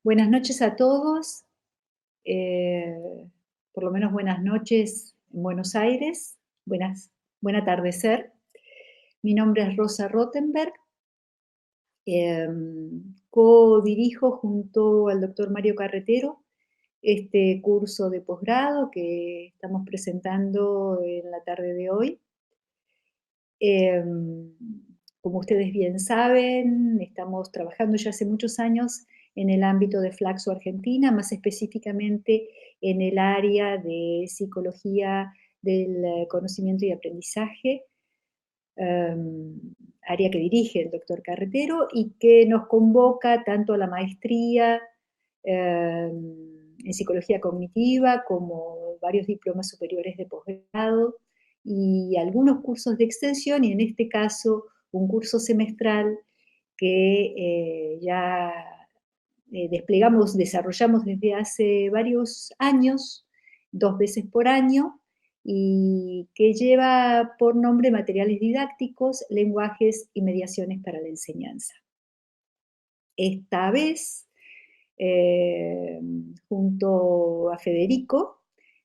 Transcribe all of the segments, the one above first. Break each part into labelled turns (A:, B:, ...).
A: Buenas noches a todos, por lo menos buenas noches en Buenos Aires, buen atardecer. Mi nombre es Rosa Rottenberg, co-dirijo junto al doctor Mario Carretero este curso de posgrado que estamos presentando en la tarde de hoy. Em, Como ustedes bien saben, estamos trabajando ya hace muchos años en el ámbito de Flaxo Argentina, más específicamente en el área de psicología del conocimiento y aprendizaje, área que dirige el doctor Carretero y que nos convoca tanto a la maestría en psicología cognitiva como varios diplomas superiores de posgrado y algunos cursos de extensión, y en este caso un curso semestral que ya desarrollamos desde hace varios años, 2 veces por año, y que lleva por nombre Materiales didácticos, lenguajes y mediaciones para la enseñanza. Esta vez, eh, junto a Federico,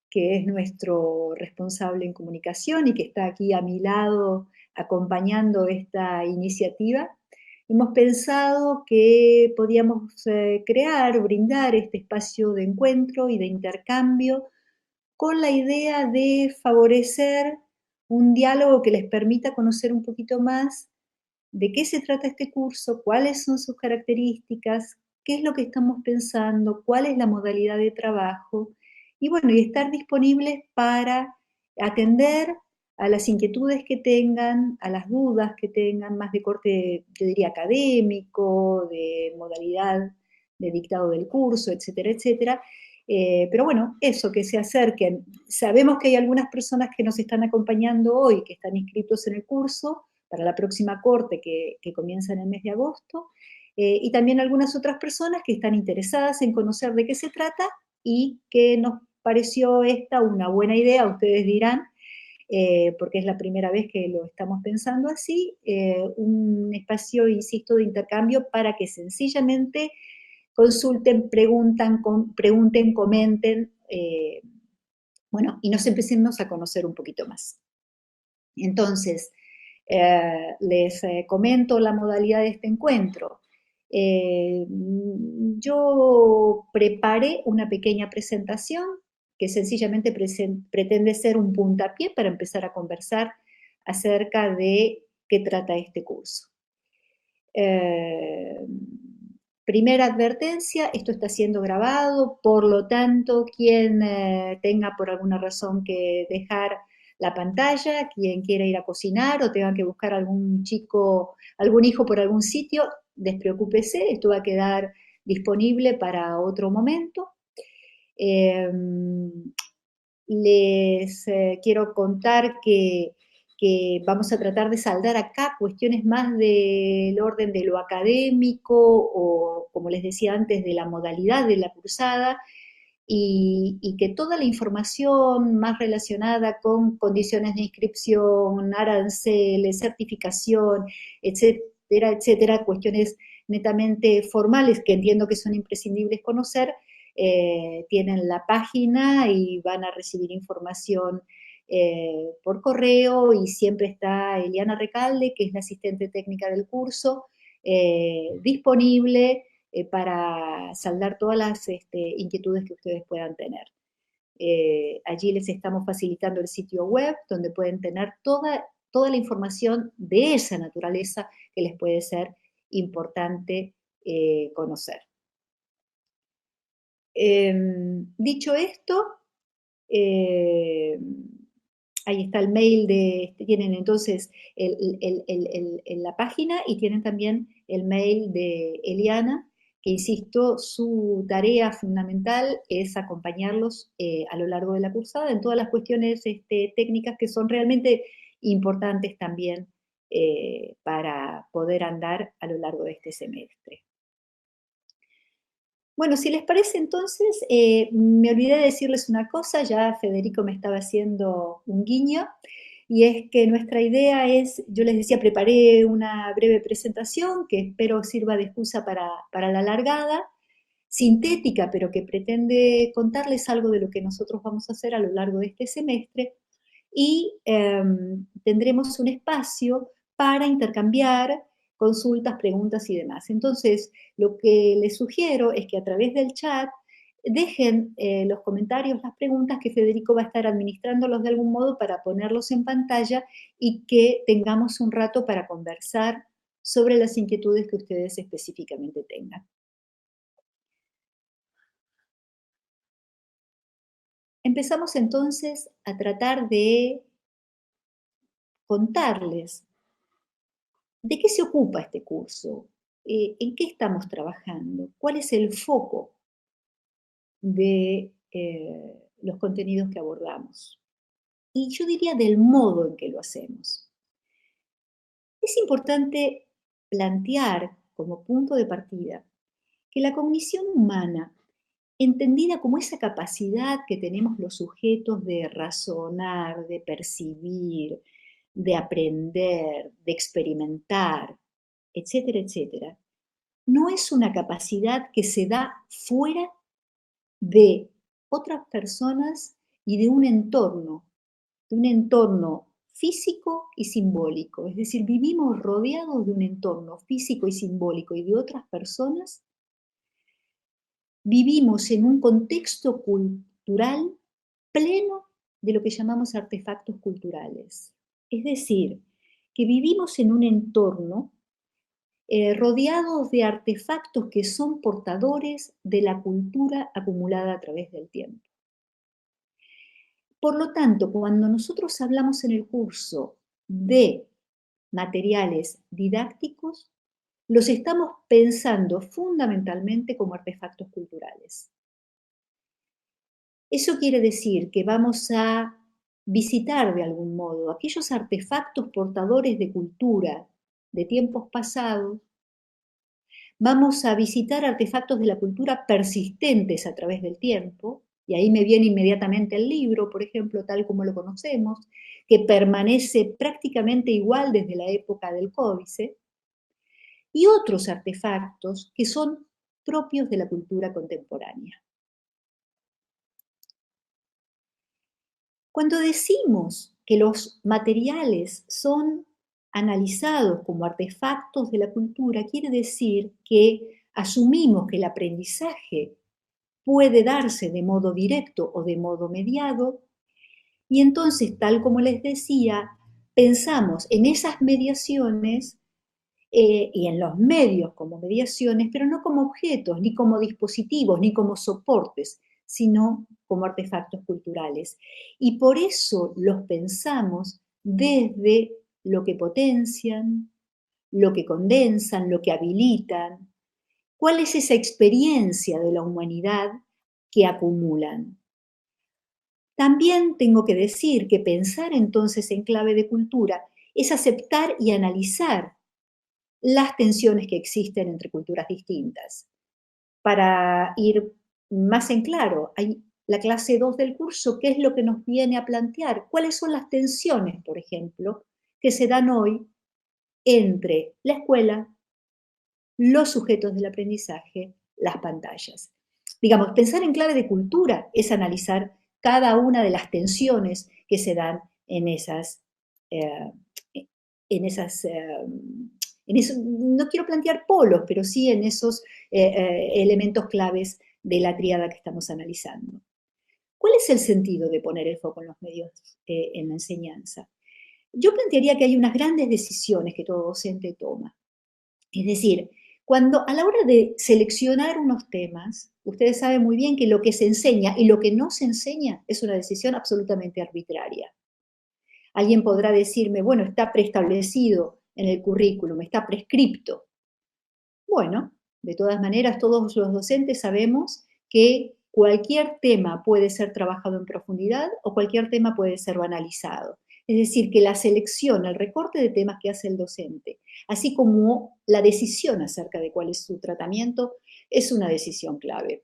A: que es nuestro responsable en comunicación y que está aquí a mi lado acompañando esta iniciativa, hemos pensado que podíamos crear, brindar este espacio de encuentro y de intercambio con la idea de favorecer un diálogo que les permita conocer un poquito más de qué se trata este curso, cuáles son sus características, qué es lo que estamos pensando, cuál es la modalidad de trabajo, y bueno, y estar disponibles para atender a las inquietudes que tengan, a las dudas que tengan, más de corte, yo diría, académico, de modalidad de dictado del curso, etcétera, etcétera. Pero bueno, eso, que se acerquen. Sabemos que hay algunas personas que nos están acompañando hoy, que están inscritos en el curso, para la próxima corte que comienza en el mes de agosto, y también algunas otras personas que están interesadas en conocer de qué se trata y que nos pareció esta una buena idea, ustedes dirán, porque es la primera vez que lo estamos pensando así, un espacio, insisto, de intercambio para que sencillamente consulten, pregunten, comenten, bueno, y nos empecemos a conocer un poquito más. Entonces, les comento la modalidad de este encuentro. Yo preparé una pequeña presentación que sencillamente pretende ser un puntapié para empezar a conversar acerca de qué trata este curso. Eh, Primera advertencia, esto está siendo grabado, por lo tanto, quien tenga por alguna razón que dejar la pantalla, quien quiera ir a cocinar o tenga que buscar algún chico, algún hijo por algún sitio, despreocúpese, esto va a quedar disponible para otro momento. Eh, Les quiero contar que vamos a tratar de saldar acá cuestiones más del orden de lo académico o, como les decía antes, de la modalidad de la cursada, y que toda la información más relacionada con condiciones de inscripción, aranceles, certificación, etcétera, etcétera, cuestiones netamente formales que entiendo que son imprescindibles conocer, tienen la página y van a recibir información por correo, y siempre está Eliana Recalde, que es la asistente técnica del curso, disponible para saldar todas las inquietudes que ustedes puedan tener. Allí les estamos facilitando el sitio web donde pueden tener toda la información de esa naturaleza que les puede ser importante conocer. Dicho esto, eh, ahí está el mail tienen entonces la página, y tienen también el mail de Eliana, que insisto, su tarea fundamental es acompañarlos a lo largo de la cursada en todas las cuestiones técnicas que son realmente importantes también para poder andar a lo largo de este semestre. Bueno, si les parece entonces, me olvidé de decirles una cosa, ya Federico me estaba haciendo un guiño, y es que nuestra idea es, yo les decía, preparé una breve presentación que espero sirva de excusa para la largada. sintética, pero que pretende contarles algo de lo que nosotros vamos a hacer a lo largo de este semestre, y tendremos un espacio para intercambiar consultas, preguntas y demás. Entonces, lo que les sugiero es que a través del chat dejen los comentarios, las preguntas, que Federico va a estar administrándolos de algún modo para ponerlos en pantalla y que tengamos un rato para conversar sobre las inquietudes que ustedes específicamente tengan. Empezamos entonces a tratar de contarles de qué se ocupa este curso, en qué estamos trabajando, cuál es el foco de los contenidos que abordamos. Y yo diría del modo en que lo hacemos. Es importante plantear como punto de partida que la cognición humana, entendida como esa capacidad que tenemos los sujetos de razonar, de percibir, de aprender, de experimentar, etcétera, etcétera, no es una capacidad que se da fuera de otras personas y de un entorno físico y simbólico. Es decir, vivimos rodeados de un entorno físico y simbólico y de otras personas. Vivimos en un contexto cultural pleno de lo que llamamos artefactos culturales. Es decir, que vivimos en un entorno rodeados de artefactos que son portadores de la cultura acumulada a través del tiempo. Por lo tanto, cuando nosotros hablamos en el curso de materiales didácticos, los estamos pensando fundamentalmente como artefactos culturales. Eso quiere decir que vamos a visitar de algún modo aquellos artefactos portadores de cultura de tiempos pasados. Vamos a visitar artefactos de la cultura persistentes a través del tiempo, y ahí me viene inmediatamente el libro, por ejemplo, tal como lo conocemos, que permanece prácticamente igual desde la época del códice, y otros artefactos que son propios de la cultura contemporánea. Cuando decimos que los materiales son analizados como artefactos de la cultura, quiere decir que asumimos que el aprendizaje puede darse de modo directo o de modo mediado, y entonces, tal como les decía, pensamos en esas mediaciones y en los medios como mediaciones, pero no como objetos, ni como dispositivos, ni como soportes, sino como artefactos culturales. Y por eso los pensamos desde lo que potencian, lo que condensan, lo que habilitan. ¿Cuál es esa experiencia de la humanidad que acumulan? También tengo que decir que pensar entonces en clave de cultura es aceptar y analizar las tensiones que existen entre culturas distintas. Para ir más en claro, hay la clase 2 del curso, ¿qué es lo que nos viene a plantear? ¿Cuáles son las tensiones, por ejemplo, que se dan hoy entre la escuela, los sujetos del aprendizaje, las pantallas? Digamos, pensar en clave de cultura es analizar cada una de las tensiones que se dan en esas, eh, en esas no quiero plantear polos, pero sí en esos elementos claves de la tríada que estamos analizando. ¿Cuál es el sentido de poner el foco en los medios en la enseñanza? Yo plantearía que hay unas grandes decisiones que todo docente toma. Es decir, cuando a la hora de seleccionar unos temas, ustedes saben muy bien que lo que se enseña y lo que no se enseña es una decisión absolutamente arbitraria. Alguien podrá decirme, bueno, está preestablecido en el currículum, está prescripto. Bueno, de todas maneras, todos los docentes sabemos que cualquier tema puede ser trabajado en profundidad o cualquier tema puede ser banalizado. Es decir, que la selección, el recorte de temas que hace el docente, así como la decisión acerca de cuál es su tratamiento, es una decisión clave.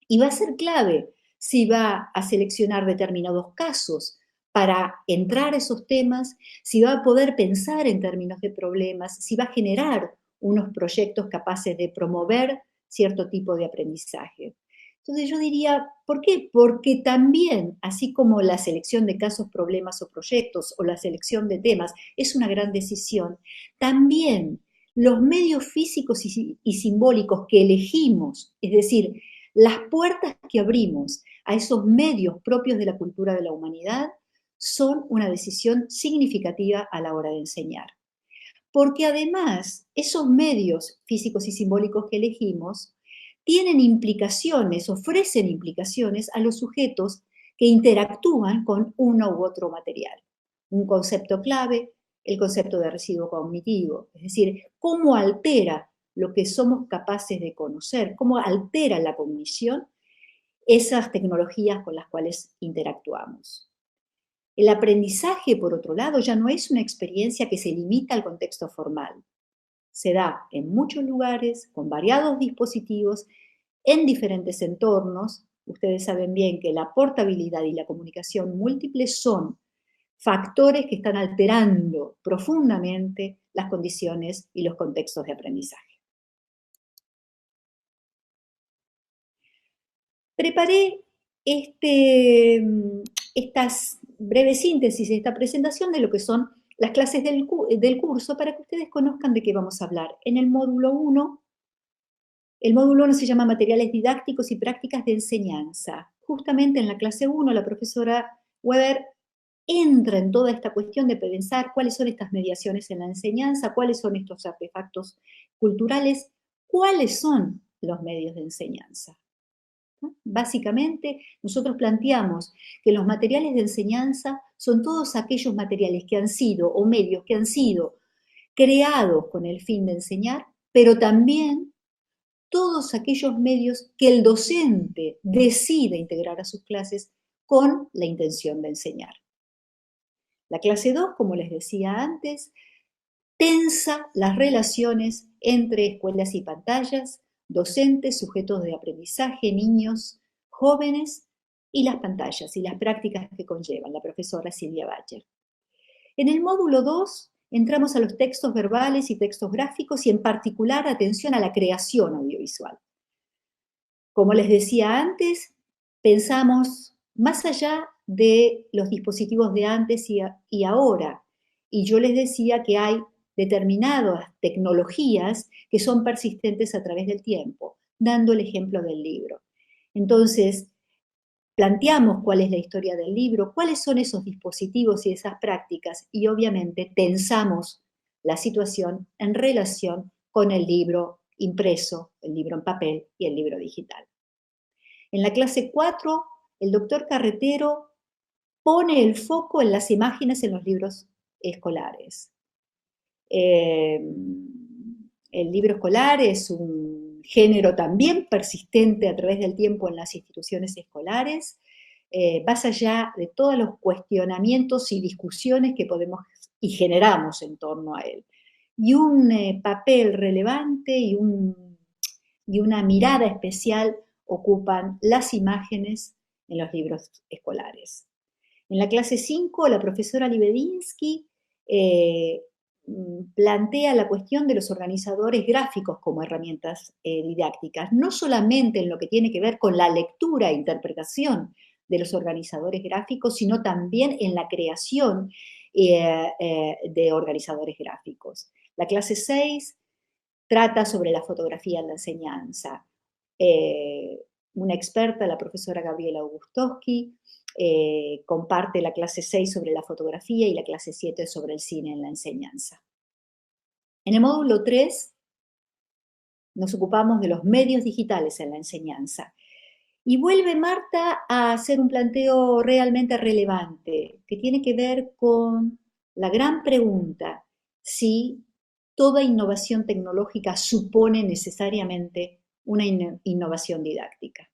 A: Y va a ser clave si va a seleccionar determinados casos para entrar a esos temas, si va a poder pensar en términos de problemas, si va a generar unos proyectos capaces de promover cierto tipo de aprendizaje. Entonces yo diría, ¿por qué? Porque también, así como la selección de casos, problemas o proyectos o la selección de temas es una gran decisión, también los medios físicos y simbólicos que elegimos, es decir, las puertas que abrimos a esos medios propios de la cultura de la humanidad, son una decisión significativa a la hora de enseñar. Porque además, esos medios físicos y simbólicos que elegimos tienen implicaciones, ofrecen implicaciones a los sujetos que interactúan con uno u otro material. Un concepto clave, el concepto de residuo cognitivo, es decir, cómo altera lo que somos capaces de conocer, cómo altera la cognición esas tecnologías con las cuales interactuamos. El aprendizaje, por otro lado, ya no es una experiencia que se limita al contexto formal. Se da en muchos lugares, con variados dispositivos, en diferentes entornos. Ustedes saben bien que la portabilidad y la comunicación múltiple son factores que están alterando profundamente las condiciones y los contextos de aprendizaje. Preparé estas breves síntesis, esta presentación de lo que son las clases del curso para que ustedes conozcan de qué vamos a hablar. En el módulo 1, el módulo 1 se llama Materiales didácticos y prácticas de enseñanza. Justamente en la clase 1, la profesora Weber entra en toda esta cuestión de pensar cuáles son estas mediaciones en la enseñanza, cuáles son estos artefactos culturales, cuáles son los medios de enseñanza. Básicamente, nosotros planteamos que los materiales de enseñanza son todos aquellos materiales que han sido, o medios que han sido creados con el fin de enseñar, pero también todos aquellos medios que el docente decide integrar a sus clases con la intención de enseñar. La clase 2, como les decía antes, tensa las relaciones entre escuelas y pantallas, docentes, sujetos de aprendizaje, niños, jóvenes y las pantallas y las prácticas que conllevan, la profesora Silvia Bacher. En el módulo 2 entramos a los textos verbales y textos gráficos y en particular atención a la creación audiovisual. Como les decía antes, pensamos más allá de los dispositivos de antes y ahora. Y yo les decía que hay determinadas tecnologías que son persistentes a través del tiempo, dando el ejemplo del libro. Entonces, planteamos cuál es la historia del libro, cuáles son esos dispositivos y esas prácticas, y obviamente tensamos la situación en relación con el libro impreso, el libro en papel y el libro digital. En la clase 4, el doctor Carretero pone el foco en las imágenes en los libros escolares. El libro escolar es un género también persistente a través del tiempo en las instituciones escolares, más allá de todos los cuestionamientos y discusiones que podemos y generamos en torno a él. Y un papel relevante y una mirada especial ocupan las imágenes en los libros escolares. En la clase 5, la profesora Libedinsky plantea la cuestión de los organizadores gráficos como herramientas didácticas, no solamente en lo que tiene que ver con la lectura e interpretación de los organizadores gráficos, sino también en la creación de organizadores gráficos. La clase 6 trata sobre la fotografía en la enseñanza. Una experta, la profesora Gabriela Augustowski, comparte la clase 6 sobre la fotografía y la clase 7 sobre el cine en la enseñanza. En el módulo 3 nos ocupamos de los medios digitales en la enseñanza. Y vuelve Marta a hacer un planteo realmente relevante, que tiene que ver con la gran pregunta si toda innovación tecnológica supone necesariamente una innovación didáctica.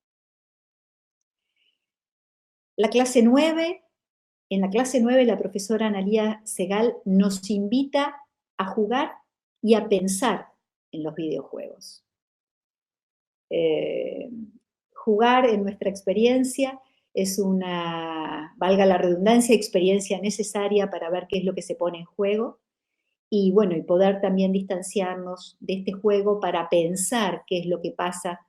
A: En la clase 9 la profesora Analía Segal nos invita a jugar y a pensar en los videojuegos. Jugar en nuestra experiencia es una, valga la redundancia, experiencia necesaria para ver qué es lo que se pone en juego y bueno, y poder también distanciarnos de este juego para pensar qué es lo que pasa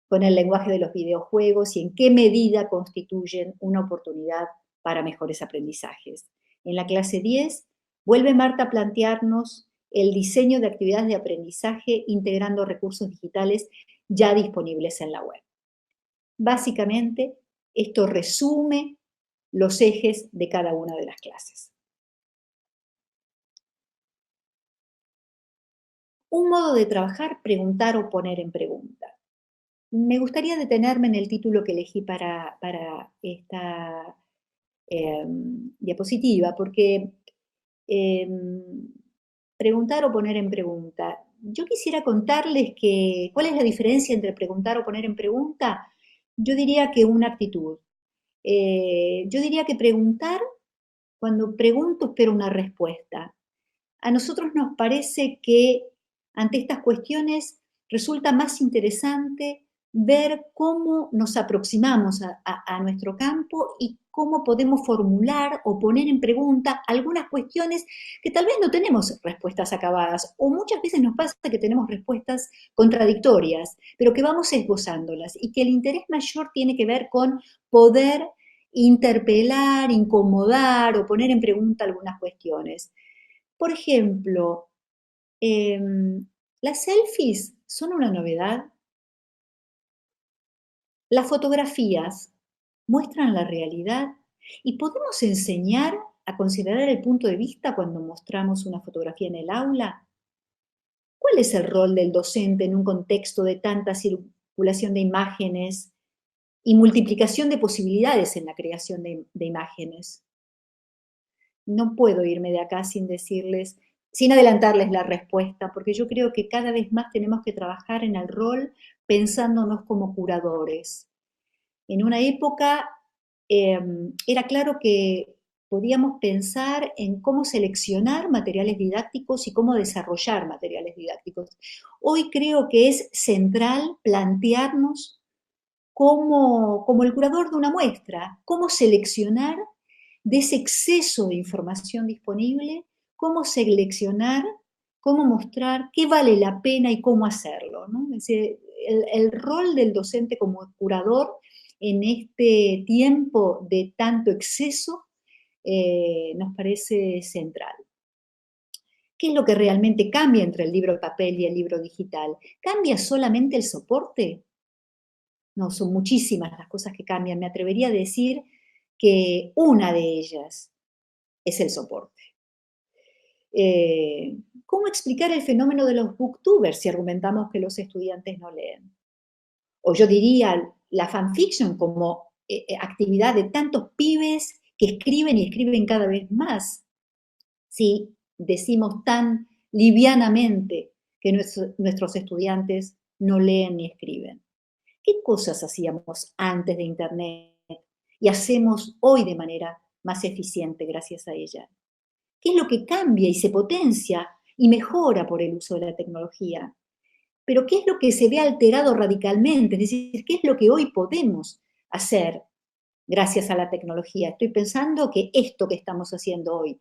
A: con el lenguaje de los videojuegos y en qué medida constituyen una oportunidad para mejores aprendizajes. En la clase 10 vuelve Marta a plantearnos el diseño de actividades de aprendizaje integrando recursos digitales ya disponibles en la web. Básicamente, esto resume los ejes de cada una de las clases. Un modo de trabajar, preguntar o poner en pregunta. Me gustaría detenerme en el título que elegí para esta diapositiva, porque em, preguntar o poner en pregunta. Yo quisiera contarles que, ¿cuál es la diferencia entre preguntar o poner en pregunta? Yo diría que una actitud. Yo diría que preguntar, cuando pregunto espero una respuesta. A nosotros nos parece que ante estas cuestiones resulta más interesante ver cómo nos aproximamos a nuestro campo y cómo podemos formular o poner en pregunta algunas cuestiones que tal vez no tenemos respuestas acabadas o muchas veces nos pasa que tenemos respuestas contradictorias, pero que vamos esbozándolas y que el interés mayor tiene que ver con poder interpelar, incomodar o poner en pregunta algunas cuestiones. Por ejemplo, las selfies son una novedad. Las fotografías muestran la realidad y podemos enseñar a considerar el punto de vista cuando mostramos una fotografía en el aula. ¿Cuál es el rol del docente en un contexto de tanta circulación de imágenes y multiplicación de posibilidades en la creación de imágenes? No puedo irme de acá sin decirles, sin adelantarles la respuesta, porque yo creo que cada vez más tenemos que trabajar en el rol pensándonos como curadores. En una época era claro que podíamos pensar en cómo seleccionar materiales didácticos y cómo desarrollar materiales didácticos. Hoy creo que es central plantearnos como el curador de una muestra, cómo seleccionar de ese exceso de información disponible, cómo seleccionar, cómo mostrar qué vale la pena y cómo hacerlo, ¿no? Es decir, el rol del docente como curador en este tiempo de tanto exceso nos parece central. ¿Qué es lo que realmente cambia entre el libro de papel y el libro digital? ¿Cambia solamente el soporte? No, son muchísimas las cosas que cambian. Me atrevería a decir que una de ellas es el soporte. ¿Cómo explicar el fenómeno de los booktubers si argumentamos que los estudiantes no leen? O yo diría la fanfiction como actividad de tantos pibes que escriben y escriben cada vez más. Si decimos tan livianamente que nuestros estudiantes no leen ni escriben. ¿Qué cosas hacíamos antes de Internet y hacemos hoy de manera más eficiente gracias a ella? ¿Qué es lo que cambia y se potencia y mejora por el uso de la tecnología? Pero ¿qué es lo que se ve alterado radicalmente? Es decir, ¿qué es lo que hoy podemos hacer gracias a la tecnología? Estoy pensando que esto que estamos haciendo hoy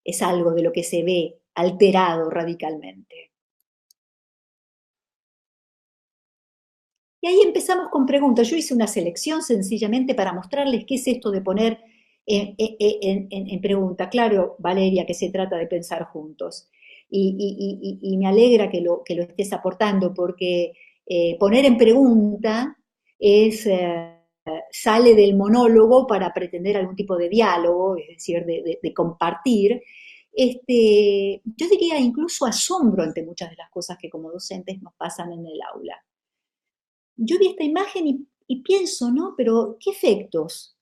A: es algo de lo que se ve alterado radicalmente. Y ahí empezamos con preguntas. Yo hice una selección sencillamente para mostrarles qué es esto de poner en pregunta. Claro, Valeria, que se trata de pensar juntos. Y me alegra que lo estés aportando, porque poner en pregunta es, sale del monólogo para pretender algún tipo de diálogo, es decir, de compartir. Yo diría incluso asombro ante muchas de las cosas que como docentes nos pasan en el aula. Yo vi esta imagen y pienso, ¿no? Pero ¿qué efectos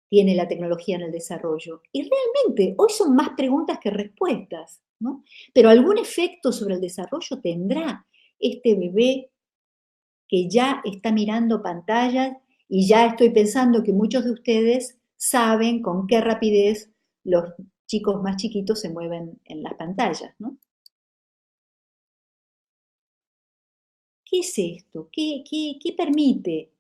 A: tiene la tecnología en el desarrollo? Y realmente hoy son más preguntas que respuestas, ¿no? Pero algún efecto sobre el desarrollo tendrá este bebé que ya está mirando pantallas y ya estoy pensando que muchos de ustedes saben con qué rapidez los chicos más chiquitos se mueven en las pantallas, ¿no? ¿Qué es esto? ¿Qué permite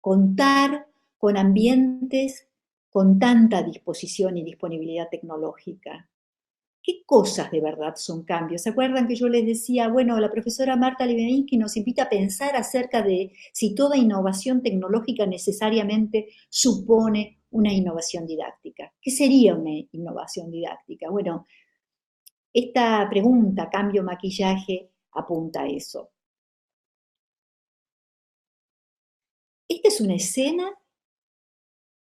A: contar con ambientes con tanta disposición y disponibilidad tecnológica? ¿Qué cosas de verdad son cambios? ¿Se acuerdan que yo les decía, bueno, la profesora Marta Libevinsky nos invita a pensar acerca de si toda innovación tecnológica necesariamente supone una innovación didáctica? ¿Qué sería una innovación didáctica? Bueno, esta pregunta, cambio maquillaje, apunta a eso. Esta es una escena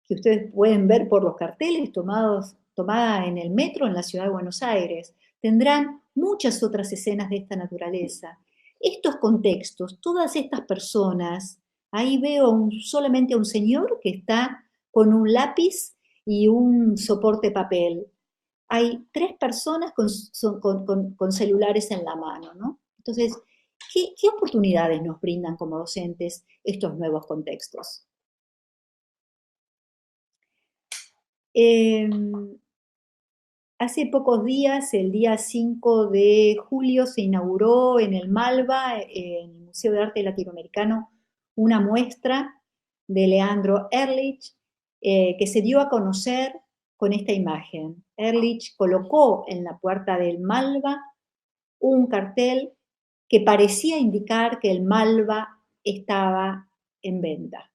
A: que ustedes pueden ver por los carteles tomada en el metro en la ciudad de Buenos Aires. Tendrán muchas otras escenas de esta naturaleza. Estos contextos, todas estas personas, ahí veo solamente a un señor que está con un lápiz y un soporte papel. Hay 3 personas con celulares en la mano, ¿no? Entonces, ¿qué oportunidades nos brindan como docentes estos nuevos contextos? Hace pocos días, el día 5 de julio, se inauguró en el Malva, en el Museo de Arte Latinoamericano, una muestra de Leandro Ehrlich, que se dio a conocer con esta imagen. Ehrlich colocó en la puerta del Malva un cartel que parecía indicar que el Malva estaba en venta.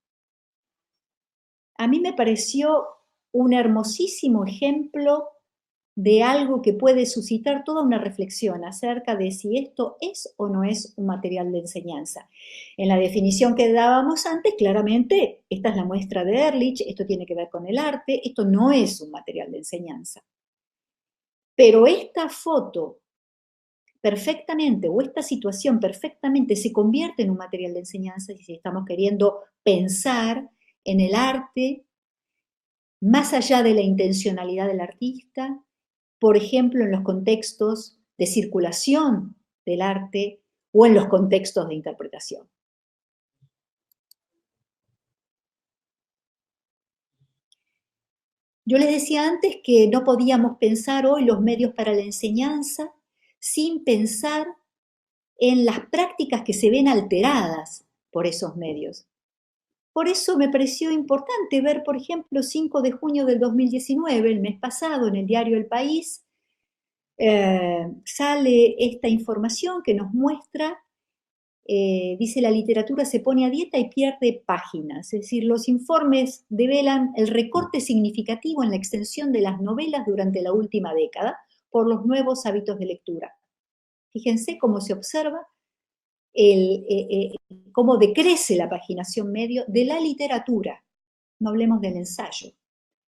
A: A mí me pareció un hermosísimo ejemplo de algo que puede suscitar toda una reflexión acerca de si esto es o no es un material de enseñanza. En la definición que dábamos antes, claramente, esta es la muestra de Ehrlich, esto tiene que ver con el arte, esto no es un material de enseñanza. Pero esta foto perfectamente, o esta situación perfectamente se convierte en un material de enseñanza si estamos queriendo pensar en el arte más allá de la intencionalidad del artista, por ejemplo, en los contextos de circulación del arte o en los contextos de interpretación. Yo les decía antes que no podíamos pensar hoy los medios para la enseñanza sin pensar en las prácticas que se ven alteradas por esos medios. Por eso me pareció importante ver, por ejemplo, 5 de junio del 2019, el mes pasado, en el diario El País, sale esta información que nos muestra, dice: la literatura se pone a dieta y pierde páginas. Es decir, los informes develan el recorte significativo en la extensión de las novelas durante la última década por los nuevos hábitos de lectura. Fíjense cómo se observa cómo decrece la paginación medio de la literatura. No hablemos del ensayo,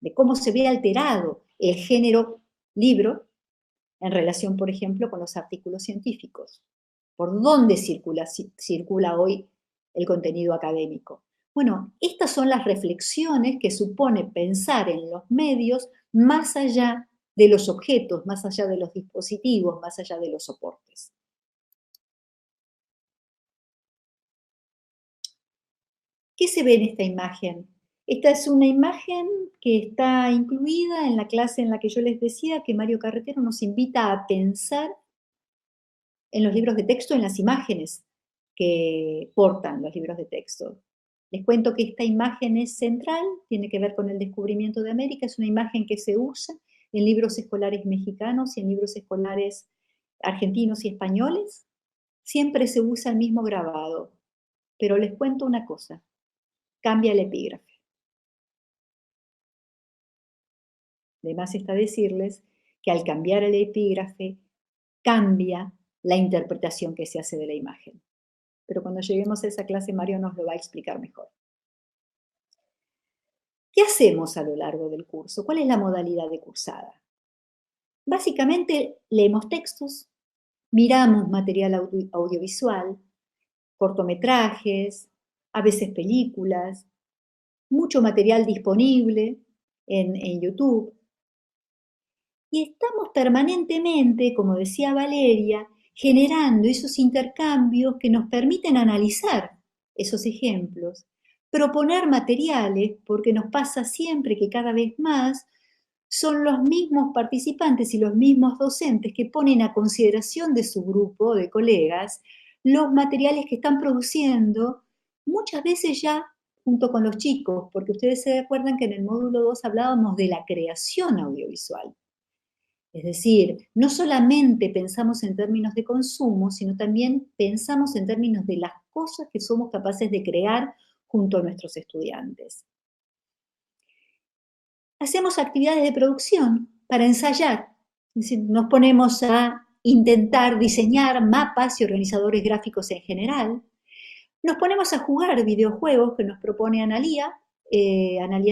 A: de cómo se ve alterado el género libro en relación, por ejemplo, con los artículos científicos. ¿Por dónde circula hoy el contenido académico? Bueno, estas son las reflexiones que supone pensar en los medios más allá de los objetos, más allá de los dispositivos, más allá de los soportes. ¿Qué se ve en esta imagen? Esta es una imagen que está incluida en la clase en la que yo les decía que Mario Carretero nos invita a pensar en los libros de texto, en las imágenes que portan los libros de texto. Les cuento que esta imagen es central, tiene que ver con el descubrimiento de América, es una imagen que se usa en libros escolares mexicanos y en libros escolares argentinos y españoles. Siempre se usa el mismo grabado, pero les cuento una cosa, cambia el epígrafe. Además está decirles que al cambiar el epígrafe, cambia la interpretación que se hace de la imagen. Pero cuando lleguemos a esa clase, Mario nos lo va a explicar mejor. ¿Qué hacemos a lo largo del curso? ¿Cuál es la modalidad de cursada? Básicamente leemos textos, miramos material audiovisual, cortometrajes, a veces películas, mucho material disponible en YouTube. Y estamos permanentemente, como decía Valeria, generando esos intercambios que nos permiten analizar esos ejemplos, proponer materiales, porque nos pasa siempre que cada vez más son los mismos participantes y los mismos docentes que ponen a consideración de su grupo de colegas los materiales que están produciendo, muchas veces ya junto con los chicos, porque ustedes se acuerdan que en el módulo 2 hablábamos de la creación audiovisual. Es decir, no solamente pensamos en términos de consumo, sino también pensamos en términos de las cosas que somos capaces de crear junto a nuestros estudiantes. Hacemos actividades de producción para ensayar, es decir, nos ponemos a intentar diseñar mapas y organizadores gráficos en general. Nos ponemos a jugar videojuegos que nos propone Analía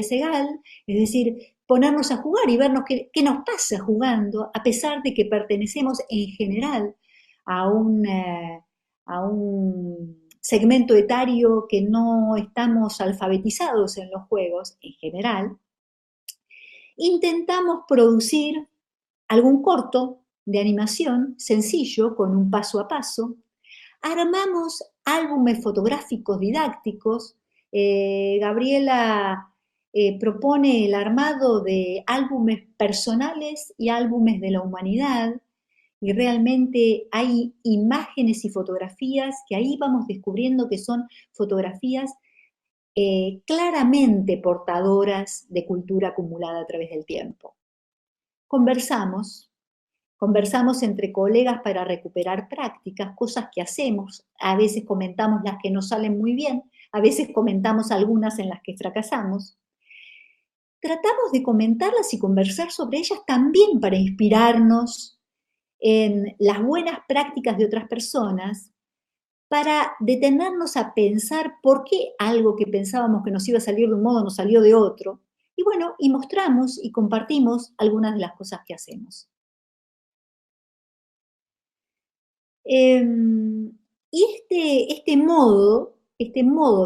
A: Segal, es decir, ponernos a jugar y vernos qué nos pasa jugando, a pesar de que pertenecemos en general a a un segmento etario que no estamos alfabetizados en los juegos en general. Intentamos producir algún corto de animación sencillo con un paso a paso. Armamos álbumes fotográficos didácticos. Gabriela propone el armado de álbumes personales y álbumes de la humanidad, y realmente hay imágenes y fotografías que ahí vamos descubriendo que son fotografías claramente portadoras de cultura acumulada a través del tiempo. Conversamos, conversamos entre colegas para recuperar prácticas, cosas que hacemos, a veces comentamos las que nos salen muy bien, a veces comentamos algunas en las que fracasamos. Tratamos de comentarlas y conversar sobre ellas también para inspirarnos en las buenas prácticas de otras personas, para detenernos a pensar por qué algo que pensábamos que nos iba a salir de un modo nos salió de otro. Y bueno, y mostramos y compartimos algunas de las cosas que hacemos. Y este modo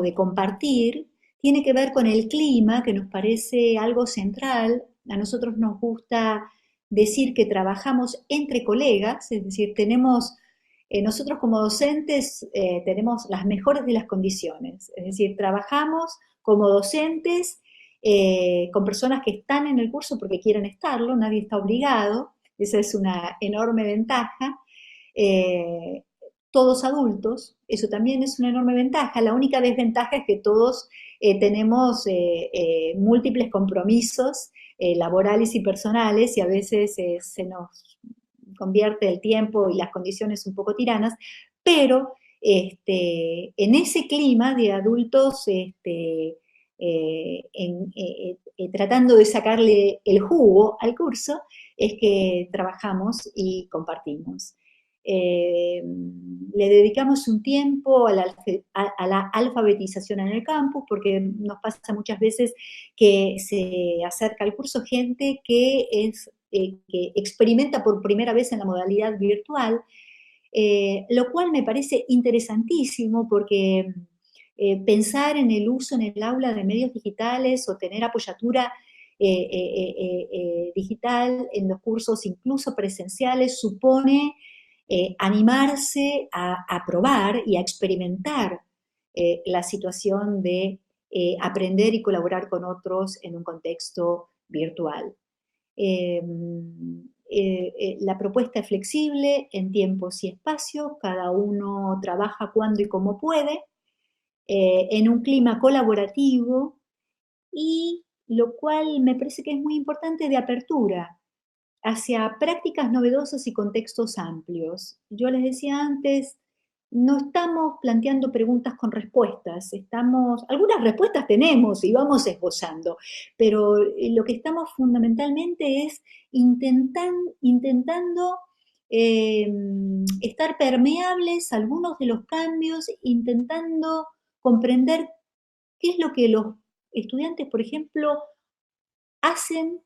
A: de compartir tiene que ver con el clima, que nos parece algo central. A nosotros nos gusta decir que trabajamos entre colegas, es decir, nosotros como docentes tenemos las mejores de las condiciones, es decir, trabajamos como docentes con personas que están en el curso porque quieren estarlo, nadie está obligado, esa es una enorme ventaja. eh, Todos adultos, eso también es una enorme ventaja. La única desventaja es que todos tenemos múltiples compromisos laborales y personales y a veces se nos convierte el tiempo y las condiciones un poco tiranas, pero en ese clima de adultos tratando de sacarle el jugo al curso, es que trabajamos y compartimos. Le dedicamos un tiempo a la alfabetización en el campus, porque nos pasa muchas veces que se acerca al curso gente que experimenta por primera vez en la modalidad virtual, lo cual me parece interesantísimo porque pensar en el uso en el aula de medios digitales o tener apoyatura digital en los cursos incluso presenciales supone animarse a probar y a experimentar la situación de aprender y colaborar con otros en un contexto virtual. La propuesta es flexible en tiempos y espacios, cada uno trabaja cuando y como puede, en un clima colaborativo y lo cual me parece que es muy importante de apertura hacia prácticas novedosas y contextos amplios. Yo les decía antes, no estamos planteando preguntas con respuestas, algunas respuestas tenemos y vamos esbozando, pero lo que estamos fundamentalmente es intentando estar permeables a algunos de los cambios, intentando comprender qué es lo que los estudiantes, por ejemplo, hacen,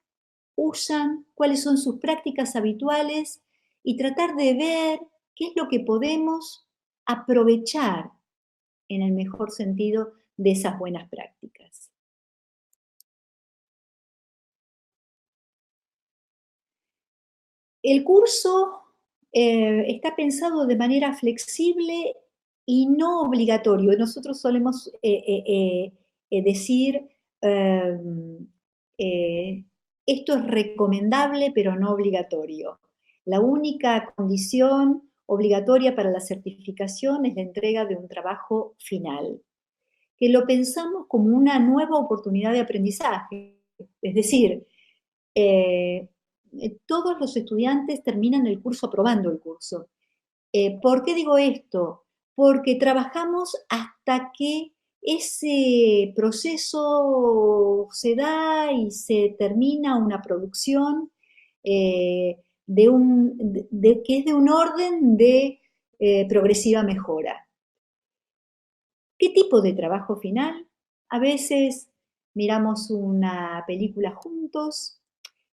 A: usan, cuáles son sus prácticas habituales y tratar de ver qué es lo que podemos aprovechar en el mejor sentido de esas buenas prácticas. El curso está pensado de manera flexible y no obligatorio. Nosotros solemos decir, eh, esto es recomendable pero no obligatorio. La única condición obligatoria para la certificación es la entrega de un trabajo final, que lo pensamos como una nueva oportunidad de aprendizaje. Es decir, eh, todos los estudiantes terminan el curso aprobando el curso. ¿Por qué digo esto? Porque trabajamos hasta que ese proceso se da y se termina una producción que es de un orden de progresiva mejora. ¿Qué tipo de trabajo final? A veces miramos una película juntos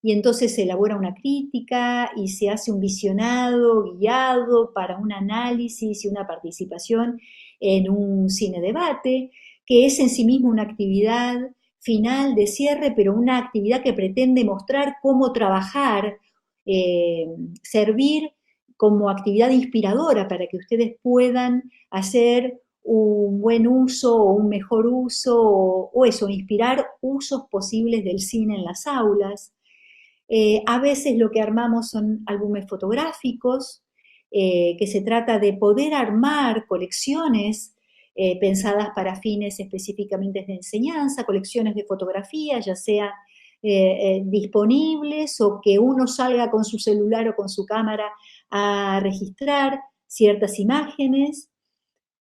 A: y entonces se elabora una crítica y se hace un visionado guiado para un análisis y una participación en un cine debate, que es en sí mismo una actividad final de cierre, pero una actividad que pretende mostrar cómo trabajar, eh, servir como actividad inspiradora para que ustedes puedan hacer un buen uso o un mejor uso o eso, inspirar usos posibles del cine en las aulas. A veces lo que armamos son álbumes fotográficos, que se trata de poder armar colecciones pensadas para fines específicamente de enseñanza, colecciones de fotografías, ya sean disponibles o que uno salga con su celular o con su cámara a registrar ciertas imágenes.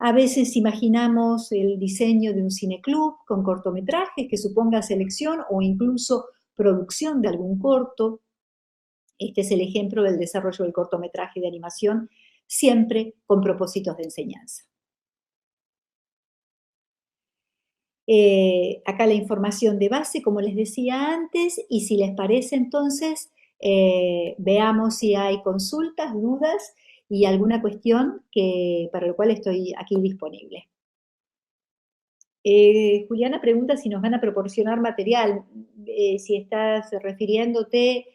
A: A veces imaginamos el diseño de un cineclub con cortometrajes que suponga selección o incluso producción de algún corto. Este es el ejemplo del desarrollo del cortometraje de animación, siempre con propósitos de enseñanza. Acá la información de base, como les decía antes, y si les parece entonces, veamos si hay consultas, dudas y alguna cuestión para lo cual estoy aquí disponible. Juliana pregunta si nos van a proporcionar material, si estás refiriéndote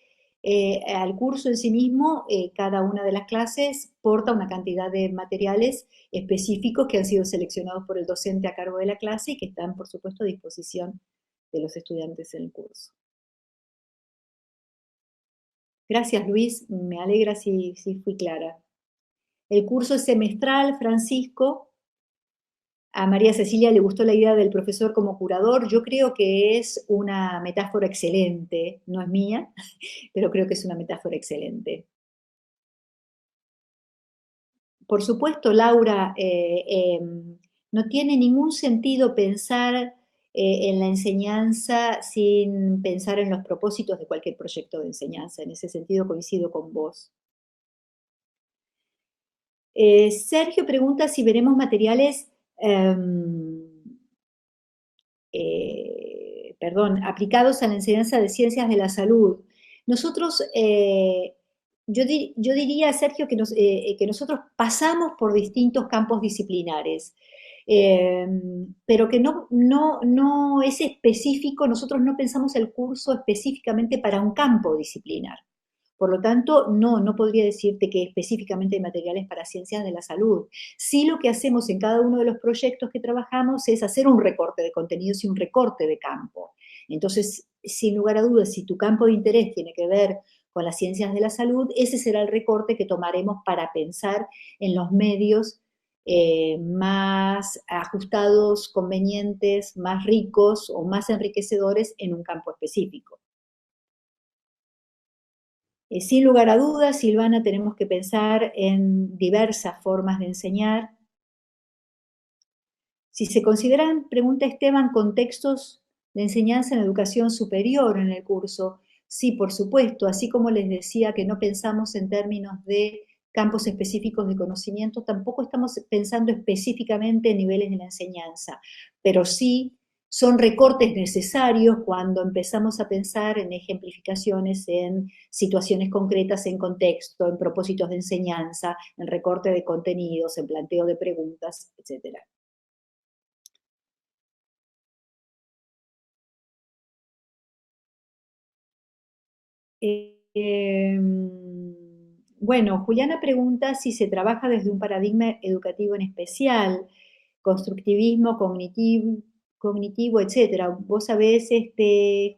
A: al curso en sí mismo, cada una de las clases porta una cantidad de materiales específicos que han sido seleccionados por el docente a cargo de la clase y que están, por supuesto, a disposición de los estudiantes en el curso. Gracias, Luis, me alegra si fui clara. El curso es semestral, Francisco. A María Cecilia le gustó la idea del profesor como curador. Yo creo que es una metáfora excelente, no es mía, pero creo que es una metáfora excelente. Por supuesto, Laura, no tiene ningún sentido pensar en la enseñanza sin pensar en los propósitos de cualquier proyecto de enseñanza. En ese sentido coincido con vos. Sergio pregunta si veremos materiales aplicados a la enseñanza de ciencias de la salud. Nosotros, yo diría, Sergio, que nosotros pasamos por distintos campos disciplinares, pero que no es específico, nosotros no pensamos el curso específicamente para un campo disciplinar. Por lo tanto, no podría decirte que específicamente hay materiales para ciencias de la salud. Sí, lo que hacemos en cada uno de los proyectos que trabajamos es hacer un recorte de contenidos y un recorte de campo. Entonces, sin lugar a dudas, si tu campo de interés tiene que ver con las ciencias de la salud, ese será el recorte que tomaremos para pensar en los medios más ajustados, convenientes, más ricos o más enriquecedores en un campo específico. Sin lugar a dudas, Silvana, tenemos que pensar en diversas formas de enseñar. Si se consideran, pregunta Esteban, contextos de enseñanza en educación superior en el curso, sí, por supuesto, así como les decía que no pensamos en términos de campos específicos de conocimiento, tampoco estamos pensando específicamente en niveles de la enseñanza, pero sí son recortes necesarios cuando empezamos a pensar en ejemplificaciones, en situaciones concretas, en contexto, en propósitos de enseñanza, en recorte de contenidos, en planteo de preguntas, etcétera. Bueno, Juliana pregunta si se trabaja desde un paradigma educativo en especial, constructivismo, cognitivo, etcétera. Vos sabés,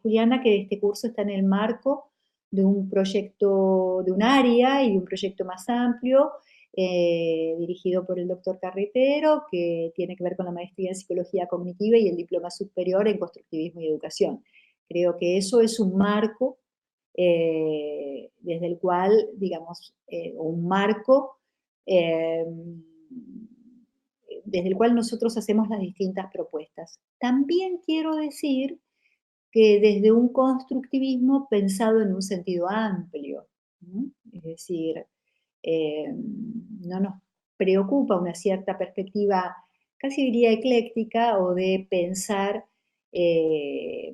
A: Juliana, que este curso está en el marco de un proyecto, de un área y de un proyecto más amplio dirigido por el doctor Carretero, que tiene que ver con la maestría en psicología cognitiva y el diploma superior en constructivismo y educación. Creo que eso es un marco desde el cual, digamos, un marco eh, desde el cual nosotros hacemos las distintas propuestas. También quiero decir que desde un constructivismo pensado en un sentido amplio, ¿no? Es decir, no nos preocupa una cierta perspectiva, casi diría ecléctica, o de pensar, eh,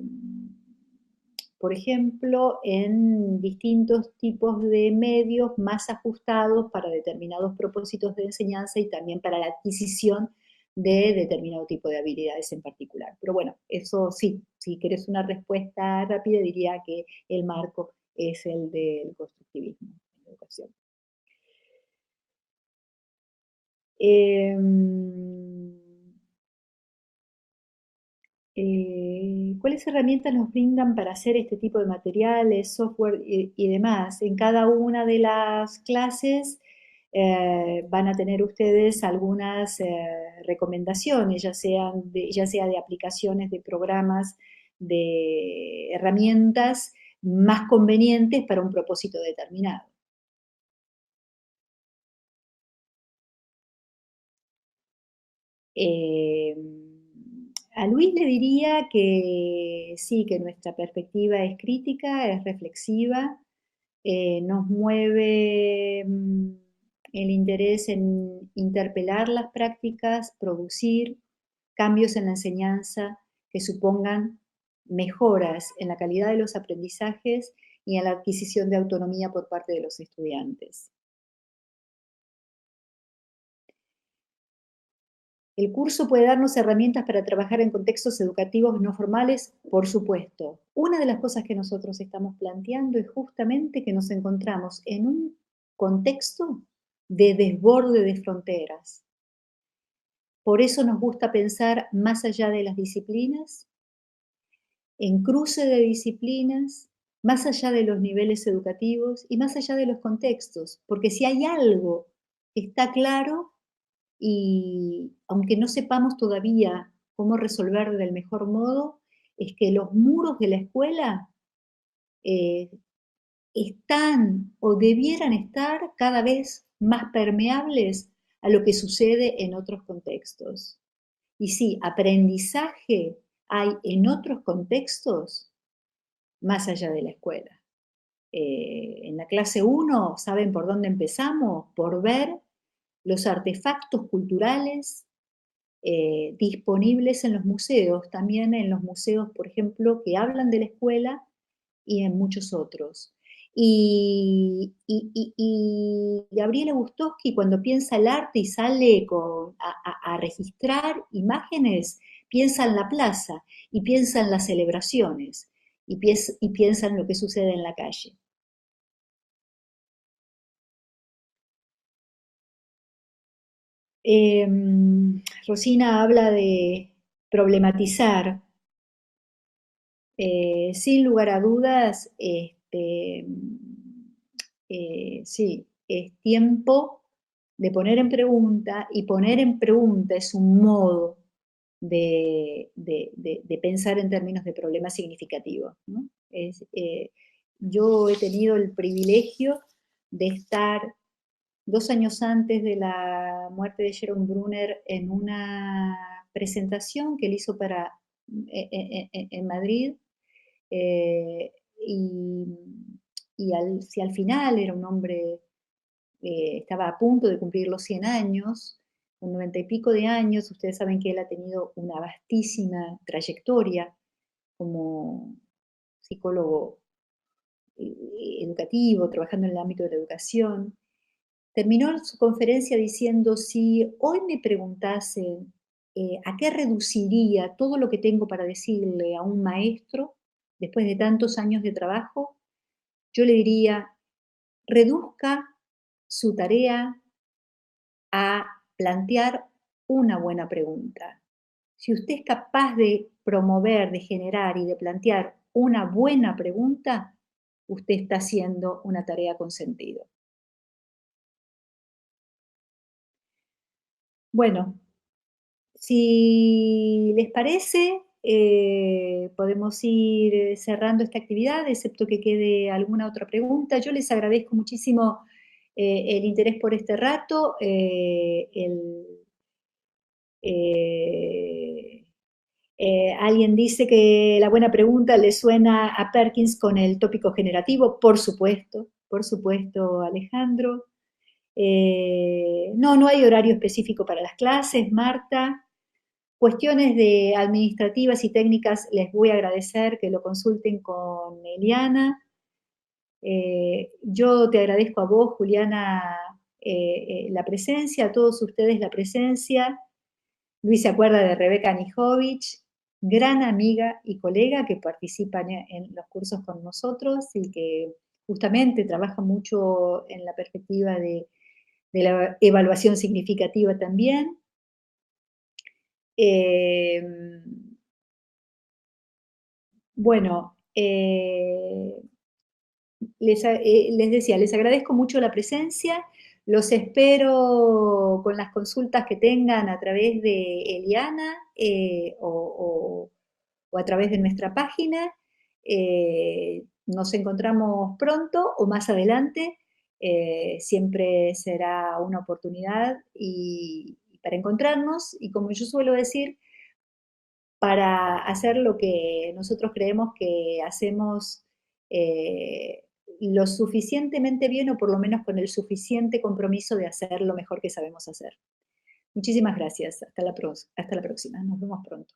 A: por ejemplo, en distintos tipos de medios más ajustados para determinados propósitos de enseñanza y también para la adquisición de determinado tipo de habilidades en particular. Pero bueno, eso sí, si querés una respuesta rápida, diría que el marco es el del constructivismo en la educación. Eh, ¿Cuáles herramientas nos brindan para hacer este tipo de materiales, software y demás? En cada una de las clases van a tener ustedes algunas recomendaciones, ya sea de aplicaciones, de programas, de herramientas más convenientes para un propósito determinado. Eh, a Luis le diría que sí, que nuestra perspectiva es crítica, es reflexiva, nos mueve el interés en interpelar las prácticas, producir cambios en la enseñanza que supongan mejoras en la calidad de los aprendizajes y en la adquisición de autonomía por parte de los estudiantes. El curso puede darnos herramientas para trabajar en contextos educativos no formales, por supuesto. Una de las cosas que nosotros estamos planteando es justamente que nos encontramos en un contexto de desborde de fronteras. Por eso nos gusta pensar más allá de las disciplinas, en cruce de disciplinas, más allá de los niveles educativos y más allá de los contextos, porque si hay algo que está claro, y aunque no sepamos todavía cómo resolver del mejor modo, es que los muros de la escuela eh, están o debieran estar cada vez más permeables a lo que sucede en otros contextos. Y sí, aprendizaje hay en otros contextos más allá de la escuela. En la clase 1, ¿saben por dónde empezamos? Por ver los artefactos culturales disponibles en los museos, también en los museos, por ejemplo, que hablan de la escuela y en muchos otros. Y Gabriela Bustowski, cuando piensa el arte y sale a registrar imágenes, piensa en la plaza y piensa en las celebraciones y piensa en lo que sucede en la calle. Eh, Rosina habla de problematizar. Sin lugar a dudas, sí, es tiempo de poner en pregunta, y poner en pregunta es un modo de pensar en términos de problemas significativos, ¿no? Yo he tenido el privilegio de estar 2 años antes de la muerte de Jerome Brunner en una presentación que él hizo en Madrid, eh, y, si al final era un hombre, estaba a punto de cumplir los 100 años, con 90 y pico de años, ustedes saben que él ha tenido una vastísima trayectoria como psicólogo educativo, trabajando en el ámbito de la educación. Terminó su conferencia diciendo: si hoy me preguntasen a qué reduciría todo lo que tengo para decirle a un maestro después de tantos años de trabajo, yo le diría: reduzca su tarea a plantear una buena pregunta. Si usted es capaz de promover, de generar y de plantear una buena pregunta, usted está haciendo una tarea con sentido. Bueno, si les parece, podemos ir cerrando esta actividad, excepto que quede alguna otra pregunta. Yo les agradezco muchísimo el interés por este rato, eh, alguien dice que la buena pregunta le suena a Perkins con el tópico generativo, por supuesto, Alejandro. No, no hay horario específico para las clases, Marta. Cuestiones de administrativas y técnicas les voy a agradecer que lo consulten con Eliana. Yo te agradezco a vos, Juliana, la presencia, a todos ustedes la presencia. Luis se acuerda de Rebeca Nijovic, gran amiga y colega que participa en los cursos con nosotros y que justamente trabaja mucho en la perspectiva de la evaluación significativa también. Eh, bueno, les decía, les agradezco mucho la presencia, los espero con las consultas que tengan a través de Eliana o a través de nuestra página. Nos encontramos pronto o más adelante. Siempre será una oportunidad para encontrarnos y como yo suelo decir, para hacer lo que nosotros creemos que hacemos lo suficientemente bien o por lo menos con el suficiente compromiso de hacer lo mejor que sabemos hacer. Muchísimas gracias. Hasta la próxima. Nos vemos pronto.